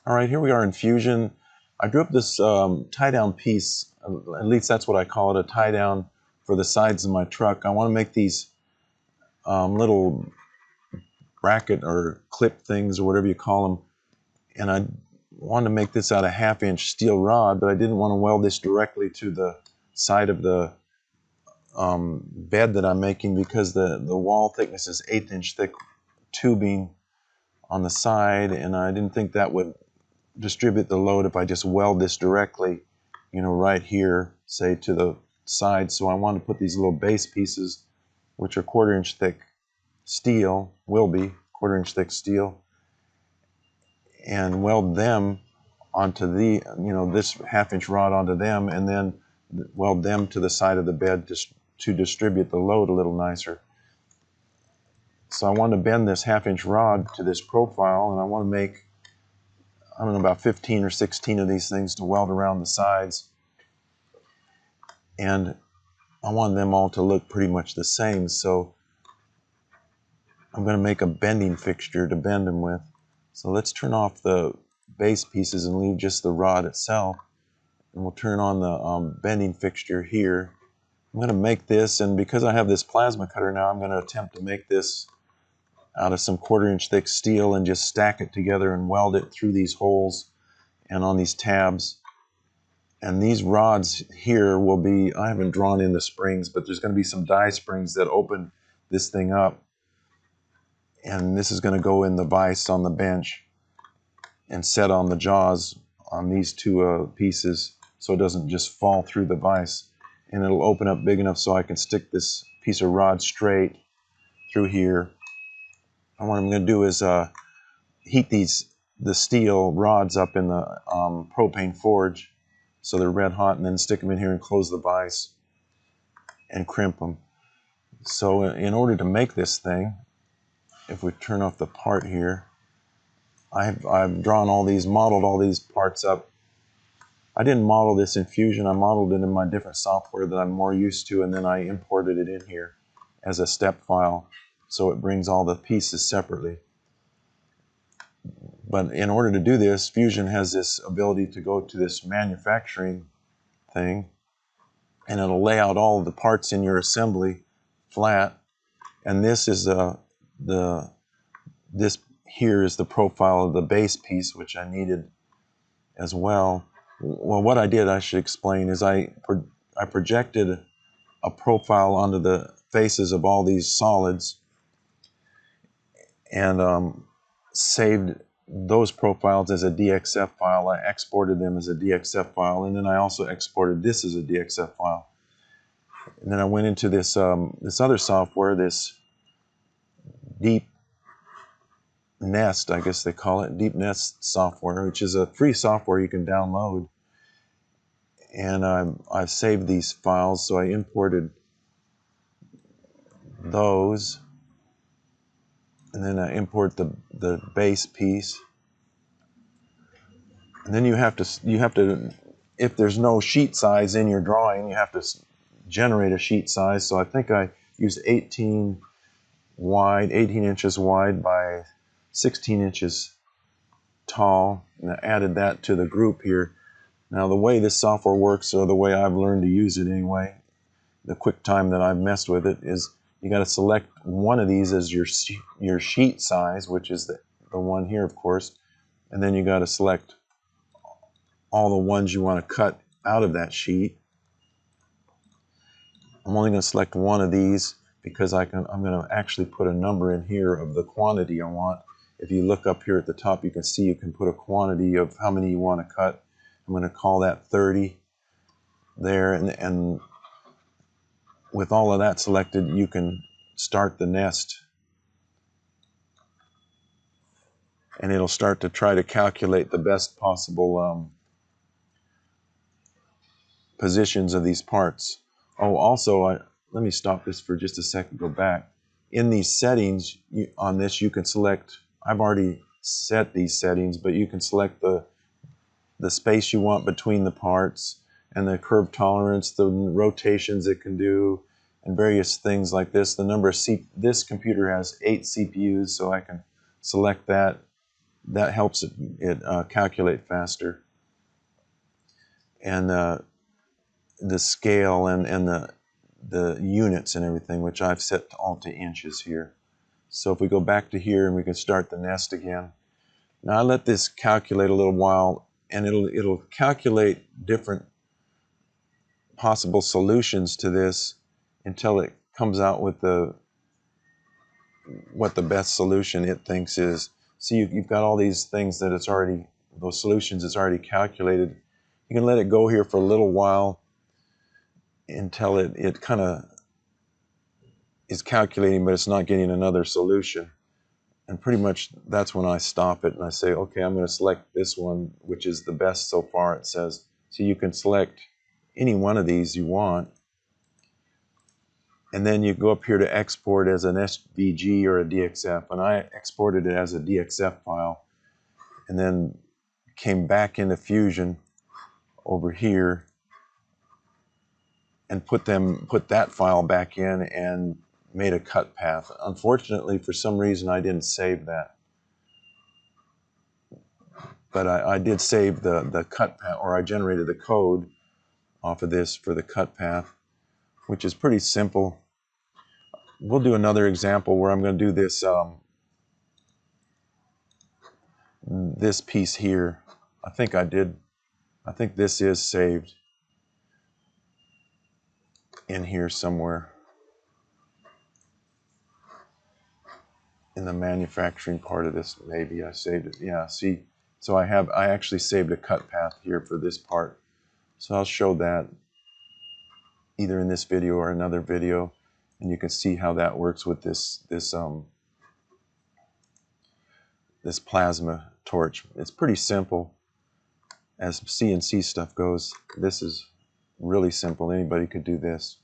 All right, here we are in Fusion. I drew up this tie-down piece, at least that's what I call it, a tie-down for the sides of my truck. I want to make these little bracket or clip things or whatever you call them, and I wanted to make this out of 1/2-inch steel rod, but I didn't want to weld this directly to the side of the bed that I'm making because the wall thickness is 1/8-inch thick tubing on the side, and I didn't think that would distribute the load if I just weld this directly, you know, right here, say to the side. So I want to put these little base pieces, which are 1/4-inch thick steel, will be 1/4-inch thick steel, and weld them onto the, you know, this 1/2-inch rod onto them, and then weld them to the side of the bed to distribute the load a little nicer. So I want to bend this 1/2-inch rod to this profile, and I want to make, I don't know, about 15 or 16 of these things to weld around the sides. And I want them all to look pretty much the same, so I'm going to make a bending fixture to bend them with. So let's turn off the base pieces and leave just the rod itself. And we'll turn on the bending fixture here. I'm going to make this, and because I have this plasma cutter now, I'm going to attempt to make this out of some 1/4-inch thick steel and just stack it together and weld it through these holes and on these tabs. And these rods here will be, I haven't drawn in the springs, but there's going to be some die springs that open this thing up. And this is going to go in the vise on the bench and set on the jaws on these two pieces so it doesn't just fall through the vise. And it'll open up big enough so I can stick this piece of rod straight through here. And what I'm going to do is heat the steel rods up in the propane forge so they're red hot, and then stick them in here and close the vise and crimp them. So in order to make this thing, if we turn off the part here, I've drawn all these, modeled all these parts up. I didn't model this in Fusion, I modeled it in my different software that I'm more used to, and then I imported it in here as a step file, so it brings all the pieces separately. But in order to do this, Fusion has this ability to go to this manufacturing thing, and it'll lay out all of the parts in your assembly flat. And this is this here is the profile of the base piece, which I needed as well. Well, what I did, I should explain, is I projected a profile onto the faces of all these solids and saved those profiles as a DXF file. I exported them as a DXF file, and then I also exported this as a DXF file. And then I went into this this other software, this Deep Nest, I guess they call it, Deep Nest software, which is a free software you can download. And I've saved these files, so I imported those, and then I import the base piece. And then you have to, if there's no sheet size in your drawing, you have to generate a sheet size. So I think I used 18 inches wide by 16 inches tall, and I added that to the group here. Now the way this software works, or the way I've learned to use it anyway, the quick time that I've messed with it, is you got to select one of these as your sheet size, which is the one here, of course, and then you got to select all the ones you want to cut out of that sheet. I'm only going to select one of these because I'm going to actually put a number in here of the quantity I want. If you look up here at the top, you can see you can put a quantity of how many you want to cut. I'm going to call that 30 there, and with all of that selected, you can start the nest, and it'll start to try to calculate the best possible positions of these parts. Oh, also, let me stop this for just a second, go back. In these settings, on this, you can select, I've already set these settings, but you can select the space you want between the parts, and the curve tolerance, the rotations it can do, and various things like this. The number of this computer has 8 CPUs, so I can select that that helps it calculate faster. And the scale and the units and everything, which I've set all to inches here. So if we go back to here and we can start the nest again. Now I let this calculate a little while, and it'll calculate different possible solutions to this until it comes out with what the best solution it thinks is. See, you've got all these things that those solutions it's already calculated. You can let it go here for a little while until it kind of is calculating, but it's not getting another solution. And pretty much that's when I stop it and I say, okay, I'm going to select this one, which is the best so far, it says. So you can select any one of these you want. And then you go up here to export as an SVG or a DXF. And I exported it as a DXF file and then came back into Fusion over here and put that file back in and made a cut path. Unfortunately, for some reason, I didn't save that. But I did save the cut path, or I generated the code off of this for the cut path, which is pretty simple. We'll do another example where I'm going to do this this piece here. I think this is saved in here somewhere in the manufacturing part of this. Maybe I saved it. Yeah, see, so I actually saved a cut path here for this part. So I'll show that either in this video or another video, and you can see how that works with this plasma torch. It's pretty simple as CNC stuff goes. This is really simple. Anybody could do this.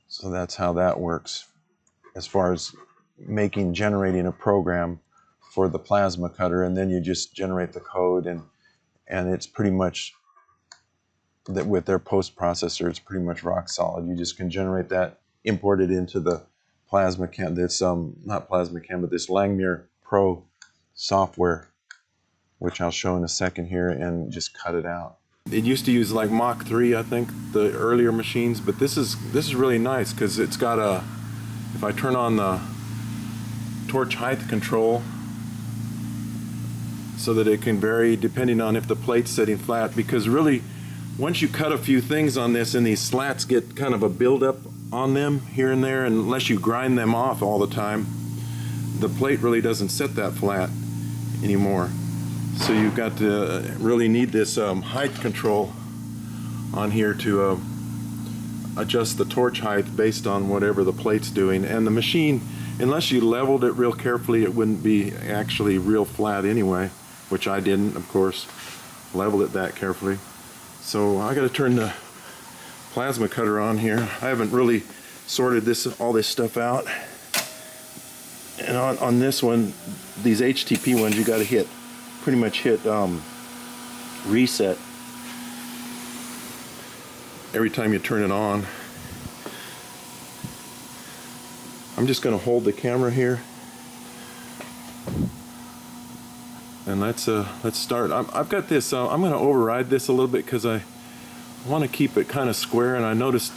So that's how that works as far as generating a program for the plasma cutter, and then you just generate the code, and it's pretty much that with their post processor, it's pretty much rock solid. You just can generate that, import it into the plasma cam. This not plasma cam, but this Langmuir Pro software, which I'll show in a second here, and just cut it out. It used to use like Mach 3, I think, the earlier machines, but this is really nice because it's got if I turn on the torch height control so that it can vary depending on if the plate's sitting flat, because really once you cut a few things on this and these slats get kind of a buildup on them here and there, and unless you grind them off all the time, the plate really doesn't sit that flat anymore. So you've got to really need this height control on here to adjust the torch height based on whatever the plate's doing. And the machine, unless you leveled it real carefully, it wouldn't be actually real flat anyway, which I didn't, of course, level it that carefully. So I got to turn the plasma cutter on here. I haven't really sorted all this stuff out. And on this one, these HTP ones, you got to pretty much hit reset every time you turn it on. I'm just going to hold the camera here, and let's start. I've got this. I'm going to override this a little bit because I want to keep it kind of square. And I noticed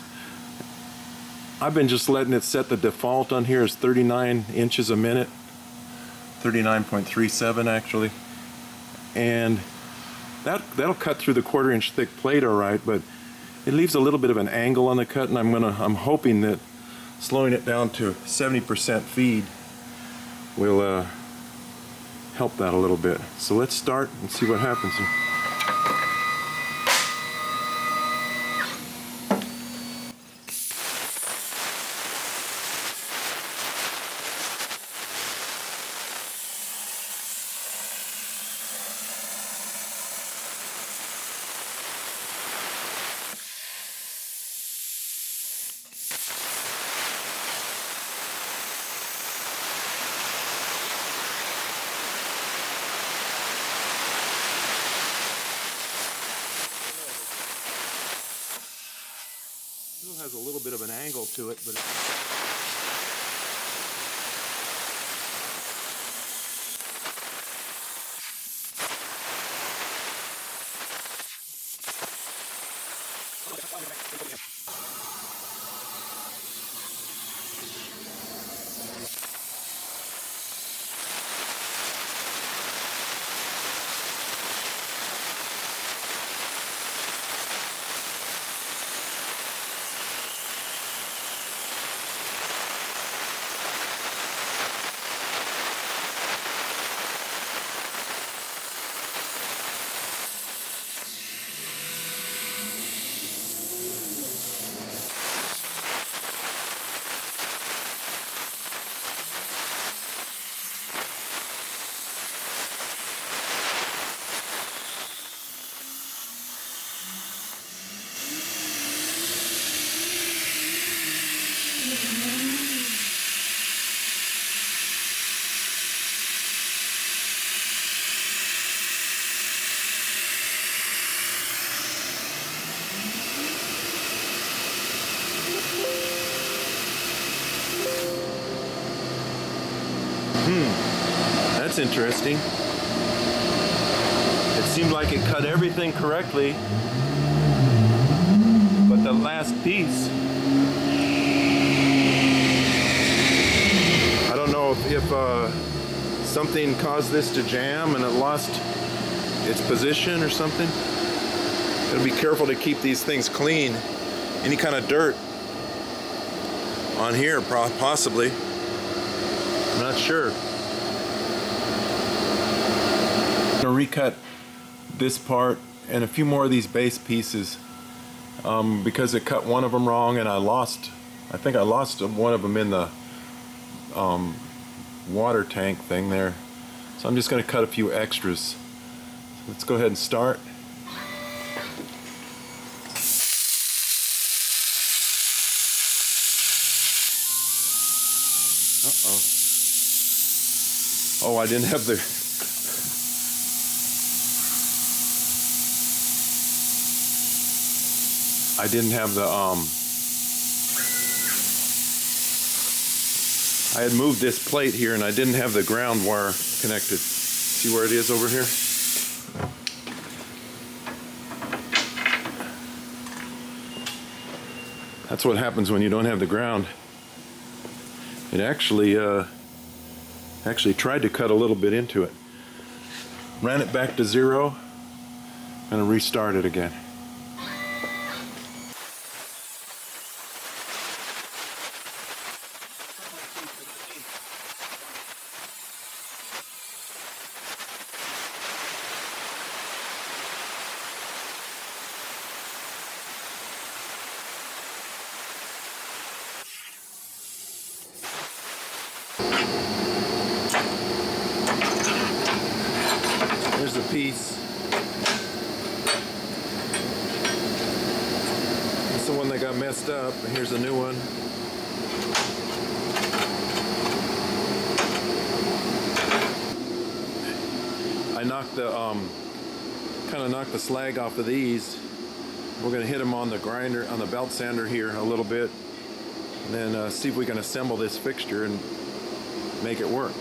I've been just letting it set the default on here is 39 inches a minute, 39.37 actually, and that'll cut through the 1/4 inch thick plate all right, but it leaves a little bit of an angle on the cut, and I'm hoping that slowing it down to 70% feed will help that a little bit. So let's start and see what happens here. Still has a little bit of an angle to it, but That's interesting. It seemed like it cut everything correctly, but the last piece, I don't know if something caused this to jam and it lost its position or something. Gotta be careful to keep these things clean. Any kind of dirt on here, possibly. I'm not sure. I'm gonna recut this part and a few more of these base pieces because it cut one of them wrong, and I think I lost one of them in the water tank thing there. So I'm just going to cut a few extras. So let's go ahead and start. Oh, I didn't have the I had moved this plate here and I didn't have the ground wire connected. See where it is over here? That's what happens when you don't have the ground. It actually tried to cut a little bit into it. Ran it back to 0 and restart it again. Here's the piece. It's the one that got messed up. Here's a new one. I knocked the kind of knocked the slag off of these. We're going to hit them on the grinder, on the belt sander here a little bit, and then see if we can assemble this fixture and make it work.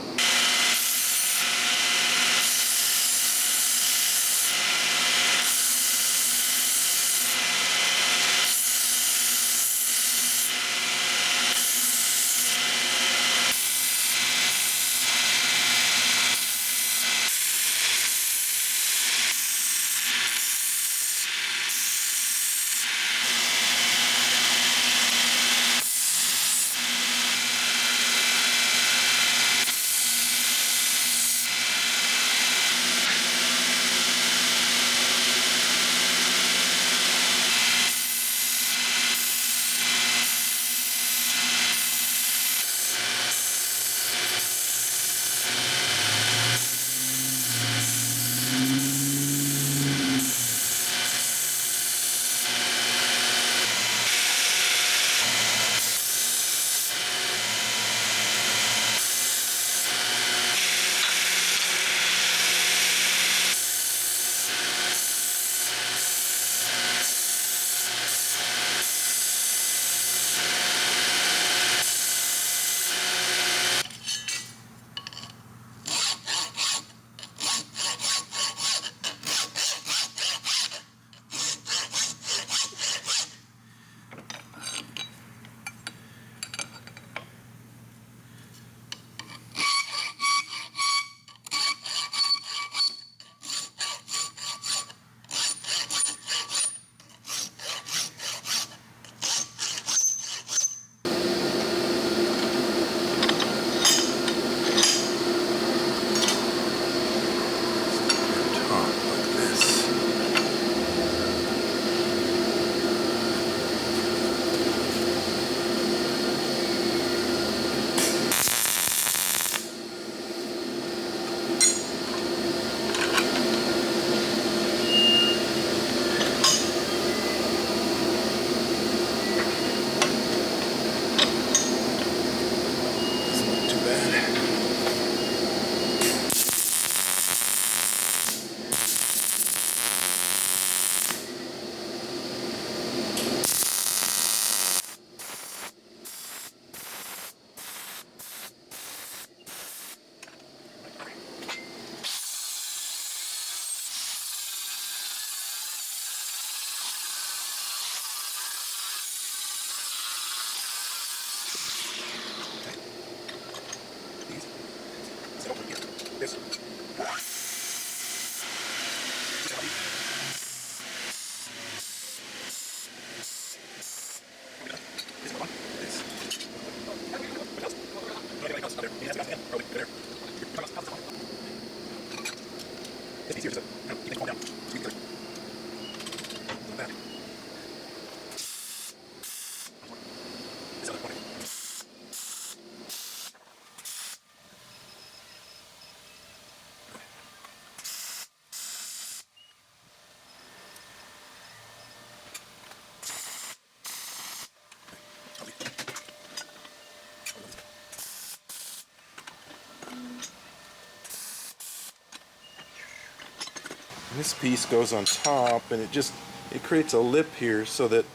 This piece goes on top, and it creates a lip here so that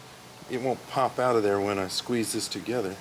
it won't pop out of there when I squeeze this together.